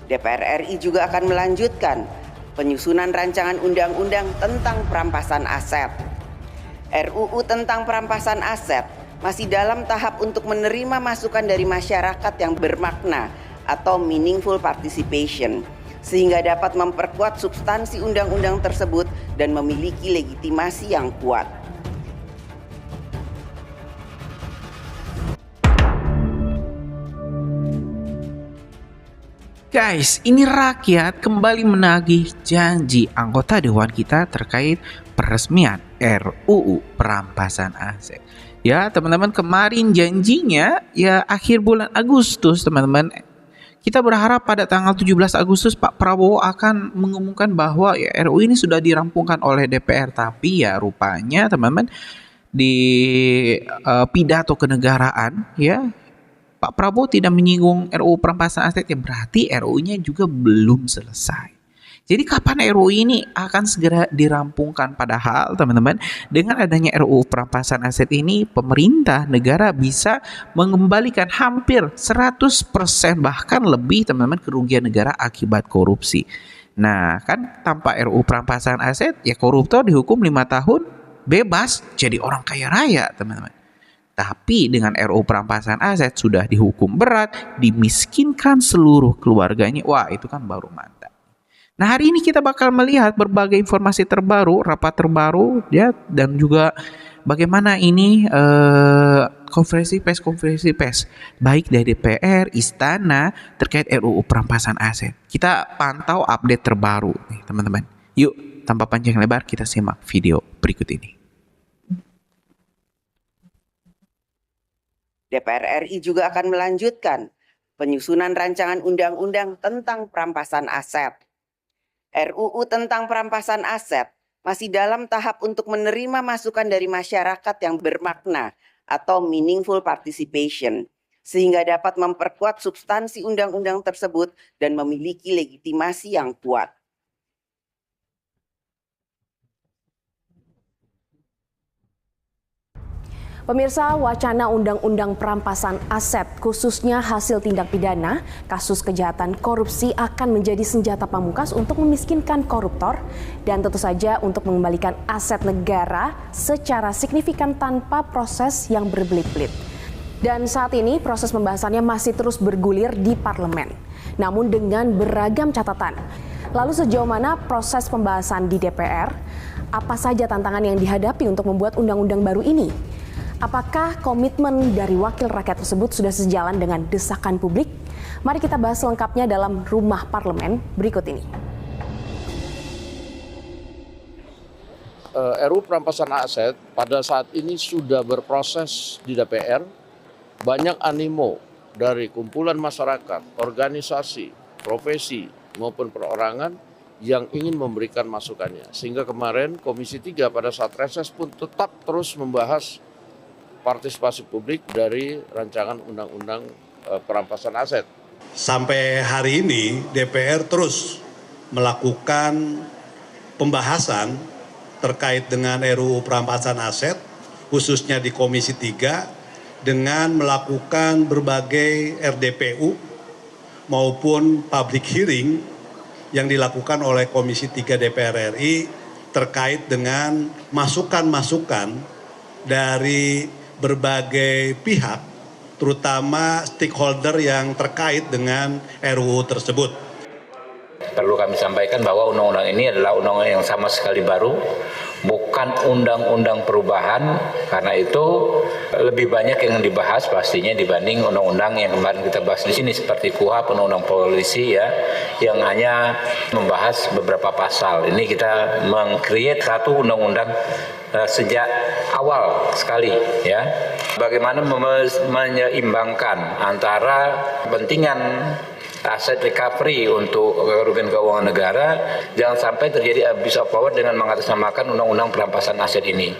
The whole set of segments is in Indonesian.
DPR RI juga akan melanjutkan penyusunan rancangan undang-undang tentang perampasan aset. RUU tentang perampasan aset masih dalam tahap untuk menerima masukan dari masyarakat yang bermakna atau meaningful participation, sehingga dapat memperkuat substansi undang-undang tersebut dan memiliki legitimasi yang kuat. Guys, ini rakyat kembali menagih janji anggota dewan kita terkait peresmian RUU perampasan aset. Ya, teman-teman, kemarin janjinya ya akhir bulan Agustus, teman-teman. Kita berharap pada tanggal 17 Agustus Pak Prabowo akan mengumumkan bahwa ya, RUU ini sudah dirampungkan oleh DPR. Tapi ya rupanya, teman-teman, di pidato kenegaraan ya Pak Prabowo tidak menyinggung RUU perampasan aset, ya berarti RUU-nya juga belum selesai. Jadi kapan RUU ini akan segera dirampungkan? Padahal teman-teman, dengan adanya RUU perampasan aset ini, pemerintah negara bisa mengembalikan hampir 100% bahkan lebih, teman-teman, kerugian negara akibat korupsi. Nah, kan tanpa RUU perampasan aset, ya koruptor dihukum 5 tahun bebas jadi orang kaya raya, teman-teman. Tapi dengan RUU perampasan aset sudah dihukum berat, dimiskinkan seluruh keluarganya. Wah, itu kan baru mantap. Nah, hari ini kita bakal melihat berbagai informasi terbaru, rapat terbaru ya, dan juga bagaimana ini konferensi pers baik dari DPR, Istana terkait RUU perampasan aset. Kita pantau update terbaru nih, teman-teman. Yuk, tanpa panjang lebar kita simak video berikut ini. DPR RI juga akan melanjutkan penyusunan rancangan undang-undang tentang perampasan aset. RUU tentang perampasan aset masih dalam tahap untuk menerima masukan dari masyarakat yang bermakna atau meaningful participation, sehingga dapat memperkuat substansi undang-undang tersebut dan memiliki legitimasi yang kuat. Pemirsa, wacana undang-undang perampasan aset khususnya hasil tindak pidana, kasus kejahatan korupsi akan menjadi senjata pamungkas untuk memiskinkan koruptor dan tentu saja untuk mengembalikan aset negara secara signifikan tanpa proses yang berbelit-belit. Dan saat ini proses pembahasannya masih terus bergulir di parlemen, namun dengan beragam catatan. Lalu sejauh mana proses pembahasan di DPR? Apa saja tantangan yang dihadapi untuk membuat undang-undang baru ini? Apakah komitmen dari wakil rakyat tersebut sudah sejalan dengan desakan publik? Mari kita bahas lengkapnya dalam Rumah Parlemen berikut ini. RUU perampasan aset pada saat ini sudah berproses di DPR. Banyak animo dari kumpulan masyarakat, organisasi, profesi maupun perorangan yang ingin memberikan masukannya. Sehingga kemarin Komisi 3 pada saat reses pun tetap terus membahas partisipasi publik dari rancangan undang-undang perampasan aset. Sampai hari ini DPR terus melakukan pembahasan terkait dengan RUU perampasan aset, khususnya di Komisi 3, dengan melakukan berbagai RDPU maupun public hearing yang dilakukan oleh Komisi 3 DPR RI terkait dengan masukan-masukan dari berbagai pihak, terutama stakeholder yang terkait dengan RUU tersebut. Perlu kami sampaikan bahwa undang-undang ini adalah undang-undang yang sama sekali baru, bukan undang-undang perubahan. Karena itu lebih banyak yang dibahas pastinya dibanding undang-undang yang kemarin kita bahas di sini seperti KUHP, undang-undang polisi ya, yang hanya membahas beberapa pasal. Ini kita meng-create satu undang-undang sejak awal sekali ya. Bagaimana menyeimbangkan antara kepentingan aset recovery untuk kerugian keuangan negara, jangan sampai terjadi abuse of power dengan mengatasnamakan undang-undang perampasan aset ini.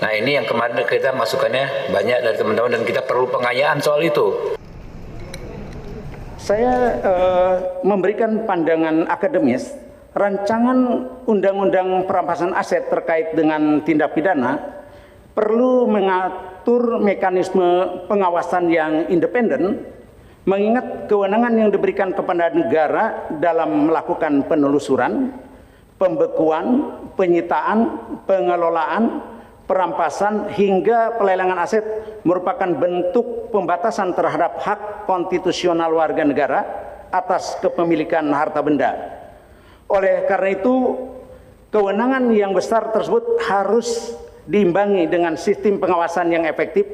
Nah, ini yang kemarin kita masukannya banyak dari teman-teman dan kita perlu pengayaan soal itu. Saya memberikan pandangan akademis. Rancangan undang-undang perampasan aset terkait dengan tindak pidana perlu mengatur mekanisme pengawasan yang independen Mengingat kewenangan yang diberikan kepada negara dalam melakukan penelusuran, pembekuan, penyitaan, pengelolaan, perampasan hingga pelelangan aset merupakan bentuk pembatasan terhadap hak konstitusional warga negara atas kepemilikan harta benda. Oleh karena itu, kewenangan yang besar tersebut harus diimbangi dengan sistem pengawasan yang efektif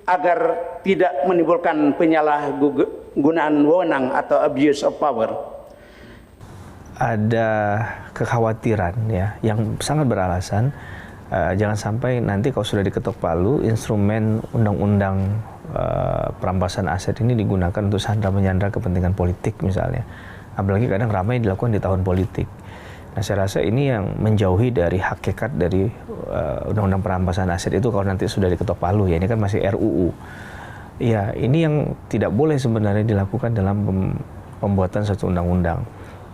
agar tidak menimbulkan penyalahgunaan wewenang atau abuse of power. Ada kekhawatiran ya yang sangat beralasan, jangan sampai nanti kalau sudah diketok palu instrumen undang-undang perampasan aset ini digunakan untuk sandra-menyandra kepentingan politik misalnya. Apalagi kadang ramai dilakukan di tahun politik. Nah, saya rasa ini yang menjauhi dari hakikat dari undang-undang perampasan aset itu kalau nanti sudah diketok palu ya. Ini kan masih RUU. Ya, ini yang tidak boleh sebenarnya dilakukan dalam pembuatan satu undang-undang.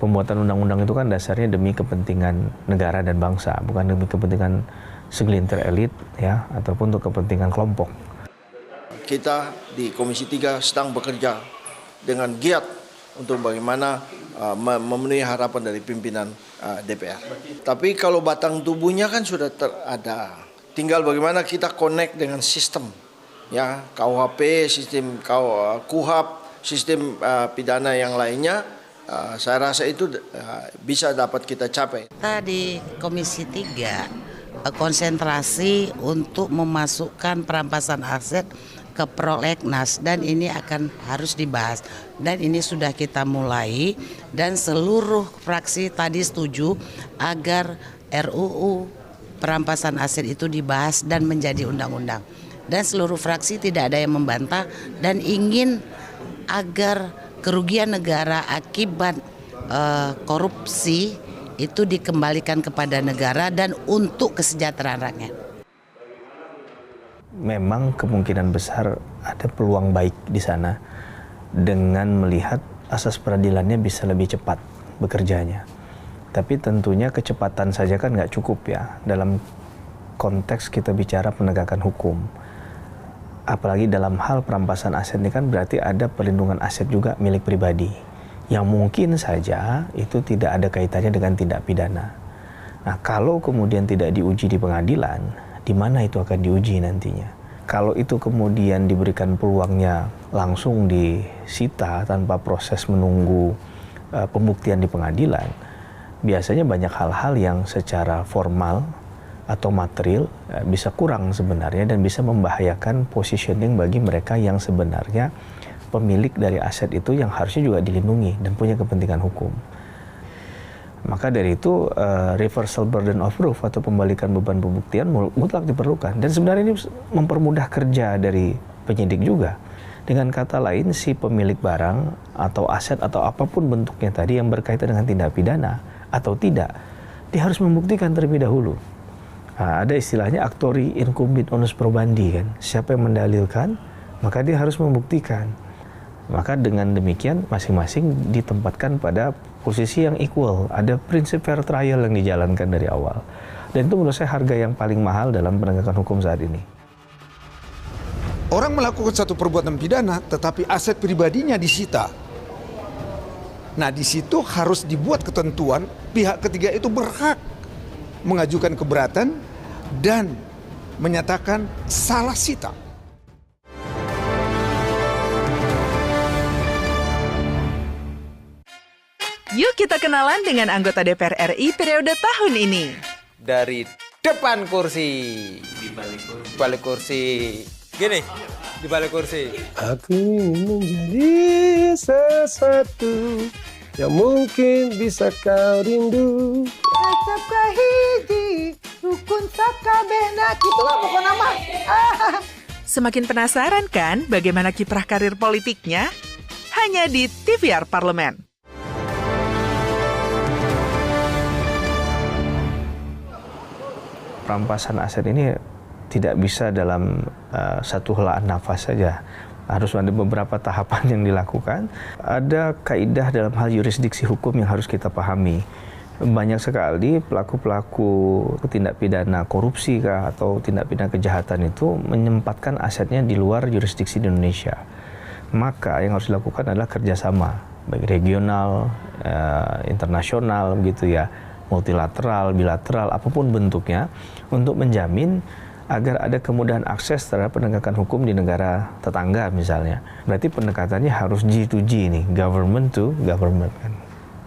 Pembuatan undang-undang itu kan dasarnya demi kepentingan negara dan bangsa, bukan demi kepentingan segelintir elit ya ataupun untuk kepentingan kelompok. Kita di Komisi 3 sedang bekerja dengan giat untuk bagaimana memenuhi harapan dari pimpinan DPR. Tapi kalau batang tubuhnya kan sudah ada. Tinggal bagaimana kita connect dengan sistem, ya KUHP, sistem KUHAP, sistem pidana yang lainnya. Saya rasa itu bisa dapat kita capai. Kita di Komisi 3 konsentrasi untuk memasukkan perampasan aset ke prolegnas dan ini akan harus dibahas dan ini sudah kita mulai dan seluruh fraksi tadi setuju agar RUU perampasan aset itu dibahas dan menjadi undang-undang dan seluruh fraksi tidak ada yang membantah dan ingin agar kerugian negara akibat korupsi itu dikembalikan kepada negara dan untuk kesejahteraan rakyat. Memang kemungkinan besar ada peluang baik di sana dengan melihat asas peradilannya bisa lebih cepat bekerjanya. Tapi tentunya kecepatan saja kan nggak cukup ya dalam konteks kita bicara penegakan hukum. Apalagi dalam hal perampasan aset ini kan berarti ada perlindungan aset juga milik pribadi yang mungkin saja itu tidak ada kaitannya dengan tindak pidana. Nah, kalau kemudian tidak diuji di pengadilan, di mana itu akan diuji nantinya? Kalau itu kemudian diberikan peluangnya langsung disita tanpa proses menunggu pembuktian di pengadilan, biasanya banyak hal-hal yang secara formal atau material bisa kurang sebenarnya dan bisa membahayakan positioning bagi mereka yang sebenarnya pemilik dari aset itu yang harusnya juga dilindungi dan punya kepentingan hukum. Maka dari itu reversal burden of proof atau pembalikan beban pembuktian mutlak diperlukan. Dan sebenarnya ini mempermudah kerja dari penyidik juga. Dengan kata lain, si pemilik barang atau aset atau apapun bentuknya tadi yang berkaitan dengan tindak pidana atau tidak, dia harus membuktikan terlebih dahulu. Nah, ada istilahnya actori incumbit onus probandi kan. Siapa yang mendalilkan, maka dia harus membuktikan. Maka dengan demikian masing-masing ditempatkan pada posisi yang equal. Ada prinsip fair trial yang dijalankan dari awal. Dan itu menurut saya harga yang paling mahal dalam penegakan hukum saat ini. Orang melakukan satu perbuatan pidana tetapi aset pribadinya disita. Nah, di situ harus dibuat ketentuan pihak ketiga itu berhak mengajukan keberatan dan menyatakan salah sita. Yuk kita kenalan dengan anggota DPR RI periode tahun ini. Dari depan kursi. Di balik kursi. Gini, di balik kursi. Aku ingin menjadi sesuatu yang mungkin bisa kau rindu. Acap kahiji, rukun sakabehna. Itulah pokok nama. Semakin penasaran kan bagaimana kiprah karir politiknya? Hanya di TVR Parlemen. Perampasan aset ini tidak bisa dalam satu helaan nafas saja. Harus ada beberapa tahapan yang dilakukan. Ada kaidah dalam hal yurisdiksi hukum yang harus kita pahami. Banyak sekali pelaku-pelaku tindak pidana korupsi atau tindak pidana kejahatan itu menyempatkan asetnya di luar yurisdiksi di Indonesia. maka yang harus dilakukan adalah kerjasama, baik regional, internasional gitu ya, multilateral, bilateral, apapun bentuknya, untuk menjamin agar ada kemudahan akses terhadap penegakan hukum di negara tetangga misalnya. Berarti pendekatannya harus G2G nih, government to government kan.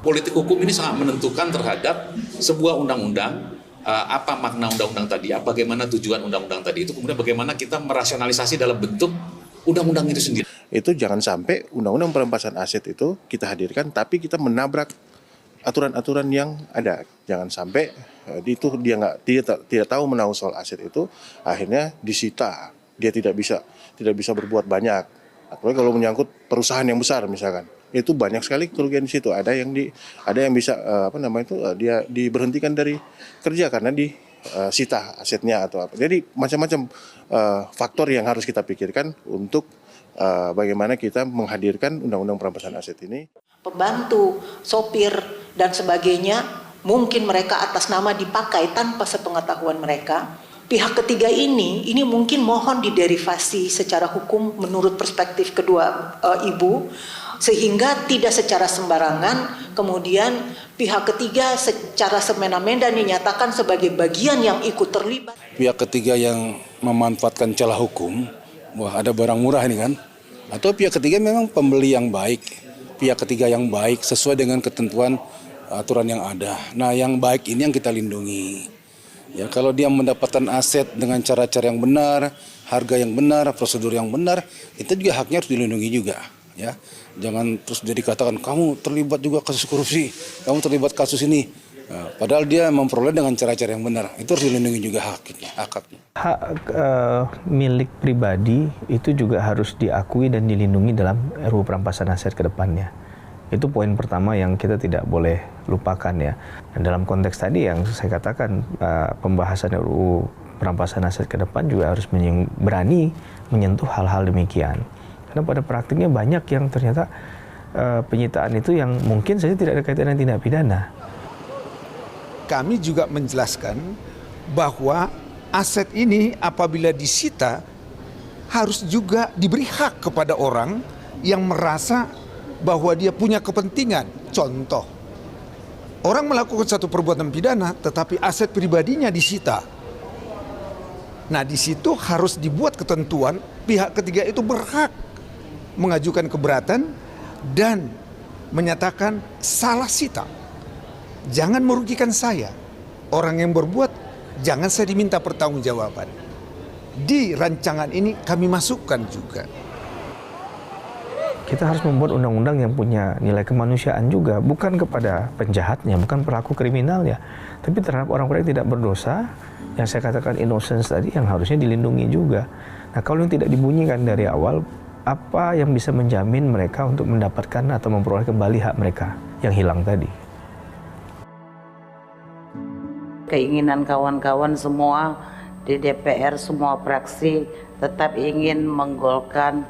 Politik hukum ini sangat menentukan terhadap sebuah undang-undang, apa makna undang-undang tadi, bagaimana tujuan undang-undang tadi itu, kemudian bagaimana kita merasionalisasi dalam bentuk undang-undang itu sendiri. Itu jangan sampai undang-undang perampasan aset itu kita hadirkan, tapi kita menabrak aturan-aturan yang ada. Jangan sampai itu dia tidak tahu menahu soal aset itu, akhirnya disita, dia tidak bisa berbuat banyak. Apalagi kalau menyangkut perusahaan yang besar misalkan, itu banyak sekali kerugian di situ. Ada yang bisa dia diberhentikan dari kerja karena disita asetnya atau apa. Jadi macam-macam faktor yang harus kita pikirkan untuk bagaimana kita menghadirkan undang-undang perampasan aset ini. Pembantu, sopir, dan sebagainya, mungkin mereka atas nama dipakai tanpa sepengetahuan mereka. Pihak ketiga ini mungkin mohon diderivasi secara hukum menurut perspektif kedua ibu, sehingga tidak secara sembarangan kemudian pihak ketiga secara semena-mena dinyatakan sebagai bagian yang ikut terlibat. Pihak ketiga yang memanfaatkan celah hukum, wah ada barang murah ini kan, atau pihak ketiga memang pembeli yang baik, pihak ketiga yang baik sesuai dengan ketentuan aturan yang ada. Nah, yang baik ini yang kita lindungi. Ya, kalau dia mendapatkan aset dengan cara-cara yang benar, harga yang benar, prosedur yang benar, itu juga haknya harus dilindungi juga. Ya, jangan terus jadi katakan kamu terlibat juga kasus korupsi, kamu terlibat kasus ini. Nah, padahal dia memperoleh dengan cara-cara yang benar, itu harus dilindungi juga haknya. Hak milik pribadi itu juga harus diakui dan dilindungi dalam RUU perampasan aset ke depannya. Itu poin pertama yang kita tidak boleh lupakan ya. Dan dalam konteks tadi yang saya katakan, pembahasan RUU perampasan aset ke depan juga harus berani menyentuh hal-hal demikian. Karena pada praktiknya banyak yang ternyata penyitaan itu yang mungkin saja tidak ada kaitan dengan tindak pidana. Kami juga menjelaskan bahwa aset ini apabila disita harus juga diberi hak kepada orang yang merasa bahwa dia punya kepentingan. Contoh, orang melakukan satu perbuatan pidana tetapi aset pribadinya disita. Nah, di situ harus dibuat ketentuan pihak ketiga itu berhak mengajukan keberatan dan menyatakan salah sita. Jangan merugikan saya. Orang yang berbuat, jangan saya diminta pertanggungjawaban. Di rancangan ini kami masukkan juga. Kita harus membuat undang-undang yang punya nilai kemanusiaan juga, bukan kepada penjahatnya, bukan pelaku kriminal ya, tapi terhadap orang-orang yang tidak berdosa, yang saya katakan innocence tadi, yang harusnya dilindungi juga. Nah, kalau yang tidak dibunyikan dari awal, apa yang bisa menjamin mereka untuk mendapatkan atau memperoleh kembali hak mereka yang hilang tadi? Keinginan kawan-kawan semua di DPR, semua fraksi tetap ingin menggolkan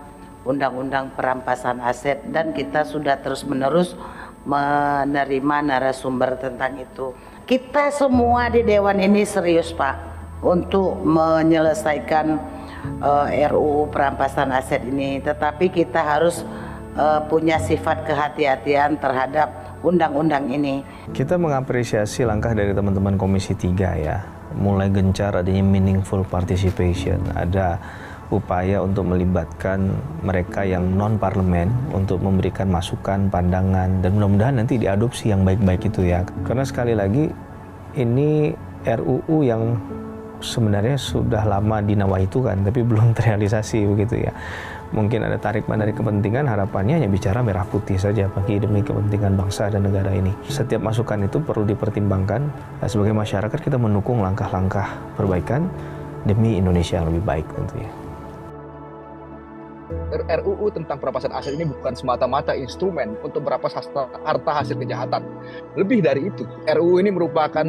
Undang-Undang Perampasan Aset, dan kita sudah terus-menerus menerima narasumber tentang itu. Kita semua di Dewan ini serius Pak untuk menyelesaikan RUU Perampasan Aset ini, tetapi kita harus punya sifat kehati-hatian terhadap undang-undang ini. Kita mengapresiasi langkah dari teman-teman Komisi 3 ya, mulai gencar adanya meaningful participation, ada upaya untuk melibatkan mereka yang non-parlemen untuk memberikan masukan, pandangan, dan mudah-mudahan nanti diadopsi yang baik-baik itu ya. Karena sekali lagi ini RUU yang sebenarnya sudah lama dinawaikan tapi belum terrealisasi begitu ya. Mungkin ada tarik-menarik kepentingan, harapannya hanya bicara merah putih saja bagi demi kepentingan bangsa dan negara ini. Setiap masukan itu perlu dipertimbangkan. Nah, sebagai masyarakat kita mendukung langkah-langkah perbaikan demi Indonesia yang lebih baik tentunya. RUU tentang perampasan aset ini bukan semata-mata instrumen untuk merampas harta hasil kejahatan. Lebih dari itu, RUU ini merupakan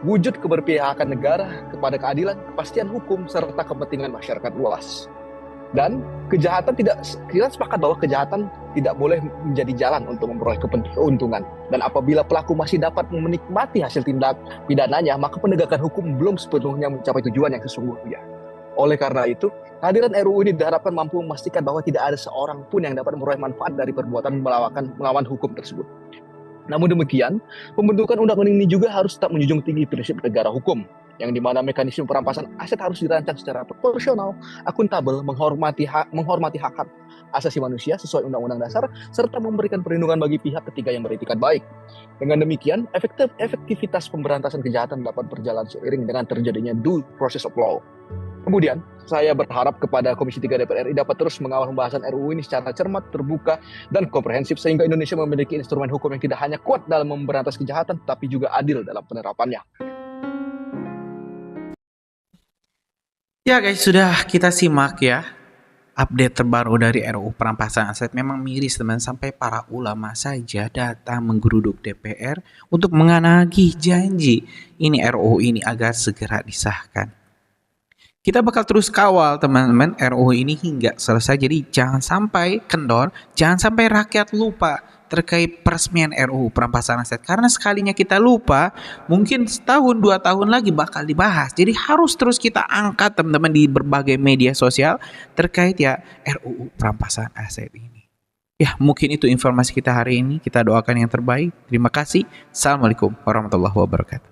wujud keberpihakan negara kepada keadilan, kepastian hukum, serta kepentingan masyarakat luas. Dan kejahatan kita sepakat bahwa kejahatan tidak boleh menjadi jalan untuk memperoleh keuntungan. Dan apabila pelaku masih dapat menikmati hasil tindak pidananya, maka penegakan hukum belum sepenuhnya mencapai tujuan yang sesungguhnya. Oleh karena itu, Kehadiran RUU ini diharapkan mampu memastikan bahwa tidak ada seorang pun yang dapat memperoleh manfaat dari perbuatan melawan hukum tersebut. Namun demikian, pembentukan undang-undang ini juga harus tetap menjunjung tinggi prinsip negara hukum, yang dimana mekanisme perampasan aset harus dirancang secara proporsional, akuntabel, menghormati hak-hak asasi manusia sesuai Undang-Undang Dasar, serta memberikan perlindungan bagi pihak ketiga yang beretikat baik. Dengan demikian, efektivitas pemberantasan kejahatan dapat berjalan seiring dengan terjadinya due process of law. Kemudian, saya berharap kepada Komisi 3 DPR RI dapat terus mengawal pembahasan RUU ini secara cermat, terbuka, dan komprehensif sehingga Indonesia memiliki instrumen hukum yang tidak hanya kuat dalam memberantas kejahatan, tapi juga adil dalam penerapannya. Ya guys, sudah kita simak ya update terbaru dari RUU perampasan aset. Memang miris teman, sampai para ulama saja datang menggeruduk DPR untuk menagih janji ini RUU ini agar segera disahkan. Kita bakal terus kawal teman-teman RUU ini hingga selesai. Jadi jangan sampai kendor, jangan sampai rakyat lupa terkait peresmian RUU perampasan aset. Karena sekalinya kita lupa, mungkin setahun 2 tahun lagi bakal dibahas. Jadi harus terus kita angkat teman-teman di berbagai media sosial terkait ya RUU perampasan aset ini. Ya mungkin itu informasi kita hari ini. Kita doakan yang terbaik. Terima kasih. Assalamualaikum warahmatullahi wabarakatuh.